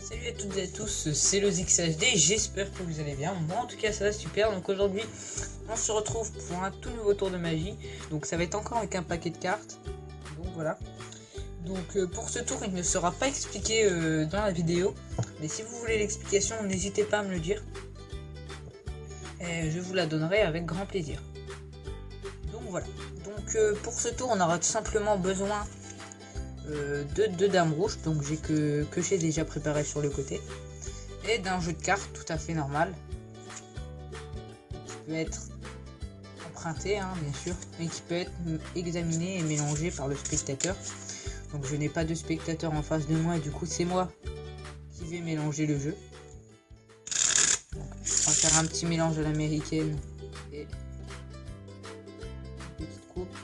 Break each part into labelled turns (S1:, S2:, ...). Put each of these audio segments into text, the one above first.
S1: Salut à toutes et à tous, c'est le ZixHD, j'espère que vous allez bien. Moi en tout cas ça va super. Donc aujourd'hui on se retrouve pour un tout nouveau tour de magie. Donc ça va être encore avec un paquet de cartes. Donc voilà. Donc pour ce tour il ne sera pas expliqué dans la vidéo. Mais si vous voulez l'explication, n'hésitez pas à me le dire. Et je vous la donnerai avec grand plaisir. Donc voilà. Donc pour ce tour on aura tout simplement besoin de deux dames rouges, donc que j'ai déjà préparé sur le côté, et d'un jeu de cartes tout à fait normal qui peut être emprunté bien sûr, mais qui peut être examiné et mélangé par le spectateur. Donc je n'ai pas de spectateur en face de moi et du coup c'est moi qui vais mélanger le jeu. Donc, on va faire un petit mélange à l'américaine et une petite coupe.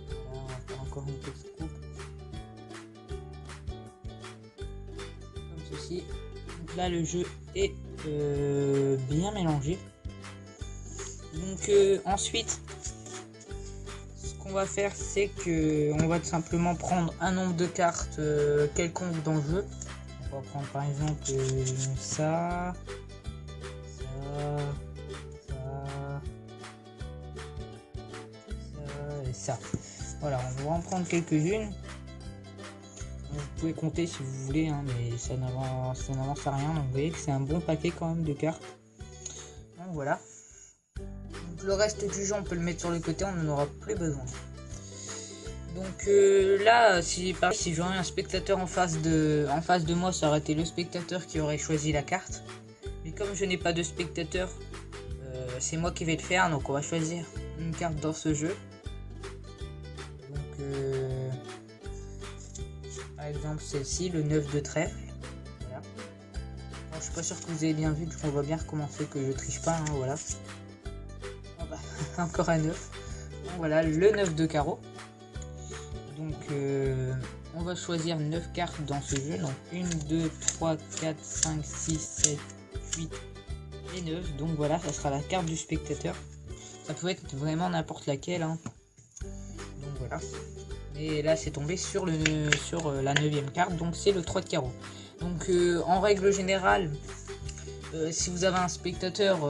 S1: Voilà, on va faire encore une petite coupe comme ceci. Donc là le jeu est bien mélangé. Donc ensuite ce qu'on va faire, c'est que on va tout simplement prendre un nombre de cartes quelconque dans le jeu. On va prendre par exemple ça et ça. Voilà, on va en prendre quelques-unes. Vous pouvez compter si vous voulez, mais ça n'avance à rien. Donc vous voyez que c'est un bon paquet quand même de cartes. Donc voilà. Donc, le reste du jeu on peut le mettre sur le côté, on n'en aura plus besoin. Donc là, si j'aurais un spectateur en face de moi, ça aurait été le spectateur qui aurait choisi la carte. Mais comme je n'ai pas de spectateur, c'est moi qui vais le faire. Donc on va choisir une carte dans ce jeu. Donc par exemple celle-ci, le 9 de trèfle. Voilà. Alors, je suis pas sûr que vous avez bien vu, donc on va bien recommencer, que je triche pas. Voilà. Oh bah, encore un 9. Donc, voilà, le 9 de carreau. Donc on va choisir 9 cartes dans ce jeu. Donc 1, 2, 3, 4, 5, 6, 7, 8 et 9. Donc voilà, ça sera la carte du spectateur. Ça peut être vraiment n'importe laquelle. Donc voilà. Et là c'est tombé sur la 9e carte. Donc c'est le 3 de carreau. Donc en règle générale, si vous avez un spectateur,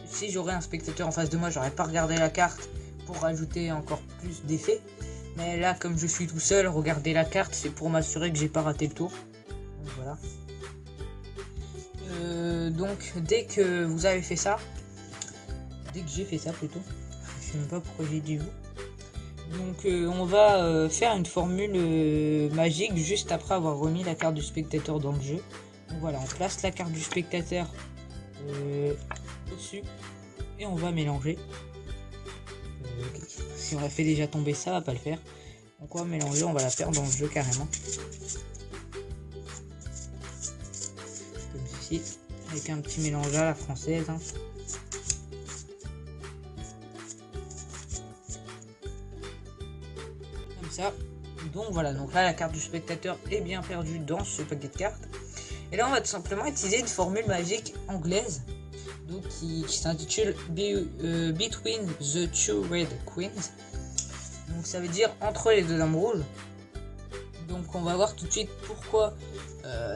S1: si j'aurais un spectateur en face de moi, j'aurais pas regardé la carte pour rajouter encore plus d'effets. Mais là, comme je suis tout seul, regarder la carte, c'est pour m'assurer que j'ai pas raté le tour. Donc voilà. Donc dès que vous avez fait ça, dès que j'ai fait ça plutôt, je sais même pas pourquoi j'ai dit vous. Donc on va faire une formule magique juste après avoir remis la carte du spectateur dans le jeu. Donc voilà, on place la carte du spectateur au-dessus et on va mélanger. Si on a fait déjà tomber ça, va pas le faire. Donc on va mélanger, on va la faire dans le jeu carrément. Comme ceci, avec un petit mélange à la française. Comme ça. Donc voilà, donc là la carte du spectateur est bien perdue dans ce paquet de cartes. Et là on va tout simplement utiliser une formule magique anglaise. Donc qui s'intitule Between the Two Red Queens. Donc ça veut dire entre les deux dames rouges. Donc on va voir tout de suite pourquoi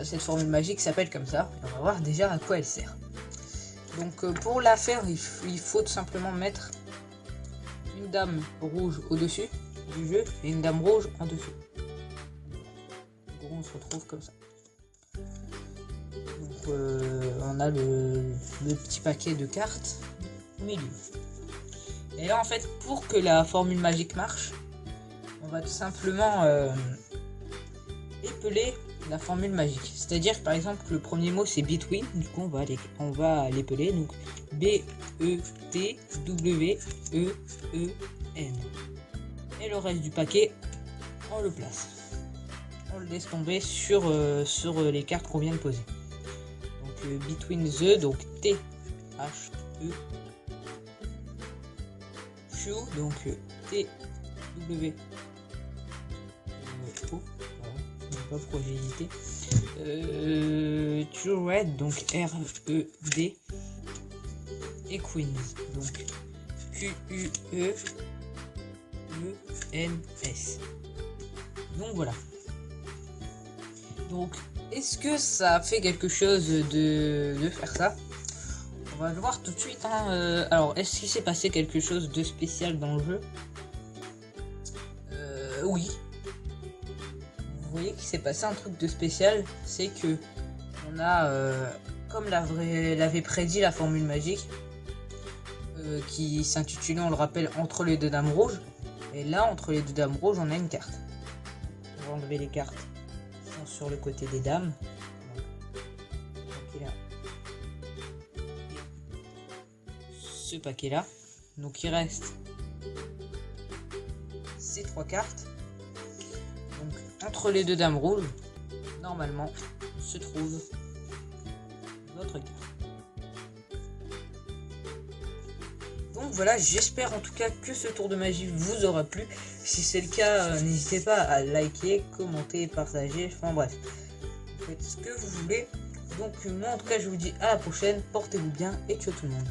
S1: cette formule magique s'appelle comme ça. Et on va voir déjà à quoi elle sert. Donc pour la faire, il faut tout simplement mettre une dame rouge au-dessus du jeu et une dame rouge en dessous. Donc on se retrouve comme ça. Donc on a le petit paquet de cartes au milieu. Et là en fait, pour que la formule magique marche, on va tout simplement épeler la formule magique. C'est-à-dire par exemple que le premier mot c'est between, du coup on va l'épeler, donc B-E-T-W-E-E-N. Et le reste du paquet, on le place. On le laisse tomber sur les cartes qu'on vient de poser. Donc between the, donc T-H-E, Shoe, donc T-W-O, voilà, je ne sais pas pourquoi j'ai hésité. Two Red, donc R-E-D, et Queens, donc Q-U-E-E-N-S. Donc voilà. Donc, est-ce que ça fait quelque chose de faire ça? On va le voir tout de suite. Hein. Alors, est-ce qu'il s'est passé quelque chose de spécial dans le jeu? Oui. Vous voyez qu'il s'est passé un truc de spécial. C'est que on a, comme l'avait prédit la formule magique, qui s'intitulait, on le rappelle, Entre les deux dames rouges. Et là, entre les deux dames rouges, on a une carte. On va enlever les cartes qui sont sur le côté des dames. Donc, là. Ce paquet là. Donc il reste ces 3 cartes. Donc entre les deux dames rouges, normalement, se trouve notre carte. Donc voilà, j'espère en tout cas que ce tour de magie vous aura plu. Si c'est le cas, n'hésitez pas à liker, commenter, partager, enfin bref. Faites ce que vous voulez. Donc moi en tout cas je vous dis à la prochaine, portez-vous bien et ciao tout le monde.